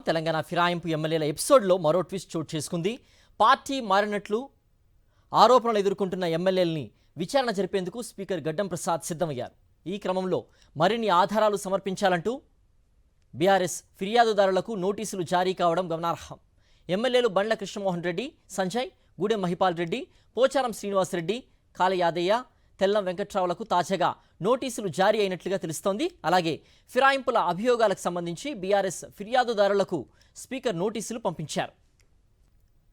తెలంగాణ ఫిరాయింపు ఎమ్మెల్యేల ఎపిసోడ్లో మరో ట్విస్ట్ చోటు చేసుకుంది. పార్టీ మారినట్లు ఆరోపణలు ఎదుర్కొంటున్న ఎమ్మెల్యేలని విచారణ జరిపేందుకు స్పీకర్ గడ్డం ప్రసాద్ సిద్ధమయ్యారు. ఈ క్రమంలో మరిన్ని ఆధారాలు సమర్పించాలంటూ బీఆర్ఎస్ ఫిర్యాదుదారులకు నోటీసులు జారీ కావడం గమనార్హం. ఎమ్మెల్యేలు బండ్ల కృష్ణమోహన్ రెడ్డి, సంజయ్, గూడెం మహిపాల్ రెడ్డి, పోచారం శ్రీనివాసరెడ్డి, కాళ యాదయ్య, తెల్లం వెంకట్రావులకు తాజాగా నోటీసులు జారీ అయినట్లుగా తెలుస్తోంది. అలాగే ఫిరాయింపుల అభియోగాలకు సంబంధించి బీఆర్ఎస్ ఫిర్యాదుదారులకు స్పీకర్ నోటీసులు పంపించారు.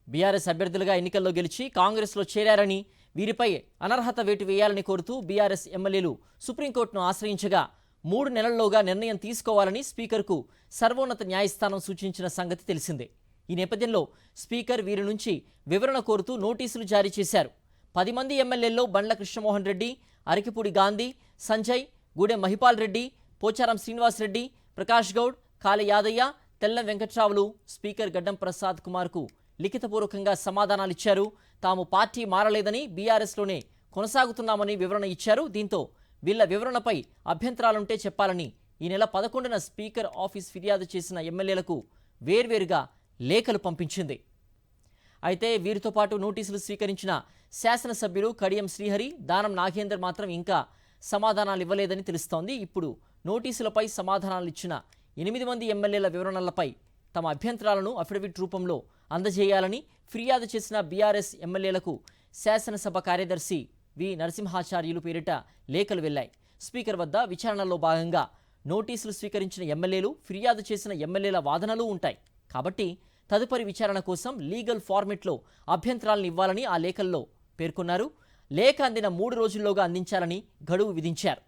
బీఆర్ఎస్ అభ్యర్థులుగా ఎన్నికల్లో గెలిచి కాంగ్రెస్లో చేరారని, వీరిపై అనర్హత వేటు వేయాలని కోరుతూ బీఆర్ఎస్ ఎమ్మెల్యేలు సుప్రీంకోర్టును ఆశ్రయించగా 3 నెలల్లోగా నిర్ణయం తీసుకోవాలని స్పీకర్కు సర్వోన్నత న్యాయస్థానం సూచించిన సంగతి తెలిసిందే. ఈ నేపథ్యంలో స్పీకర్ వీరి నుంచి వివరణ కోరుతూ నోటీసులు జారీ చేశారు. 10 మంది ఎమ్మెల్యేల్లో బండ్ల కృష్ణమోహన్ రెడ్డి, అరకిపూడి గాంధీ, సంజయ్, గూడెం మహిపాల్ రెడ్డి, పోచారం శ్రీనివాసరెడ్డి, ప్రకాష్ గౌడ్, కాళ యాదయ్య, తెల్లం వెంకట్రావులు స్పీకర్ గడ్డం ప్రసాద్ కుమార్కు లిఖితపూర్వకంగా సమాధానాలిచ్చారు. తాము పార్టీ మారలేదని, బీఆర్ఎస్లోనే కొనసాగుతున్నామని వివరణ ఇచ్చారు. దీంతో వీళ్ల వివరణపై అభ్యంతరాలుంటే చెప్పాలని ఈ నెల 11న స్పీకర్ ఆఫీస్ ఫిర్యాదు చేసిన ఎమ్మెల్యేలకు వేర్వేరుగా లేఖలు పంపించింది. అయితే వీరితో పాటు నోటీసులు స్వీకరించిన శాసనసభ్యులు కడియం శ్రీహరి, దానం నాగేందర్ మాత్రం ఇంకా సమాధానాలు ఇవ్వలేదని తెలుస్తోంది. ఇప్పుడు నోటీసులపై సమాధానాలు ఇచ్చిన 8 మంది ఎమ్మెల్యేల వివరణలపై తమ అభ్యంతరాలను అఫిడవిట్ రూపంలో అందజేయాలని ఫిర్యాదు చేసిన బీఆర్ఎస్ ఎమ్మెల్యేలకు శాసనసభ కార్యదర్శి వి నరసింహాచార్యులు పేరిట లేఖలు వెళ్లాయి. స్పీకర్ వద్ద విచారణలో భాగంగా నోటీసులు స్వీకరించిన ఎమ్మెల్యేలు, ఫిర్యాదు చేసిన ఎమ్మెల్యేల వాదనలు ఉంటాయి. కాబట్టి తదుపరి విచారణ కోసం లీగల్ ఫార్మెట్లో అభ్యంతరాలను ఇవ్వాలని ఆ లేఖల్లో పేర్కొన్నారు. లేఖ అందిన 3 రోజుల్లోగా అందించాలని గడువు విధించారు.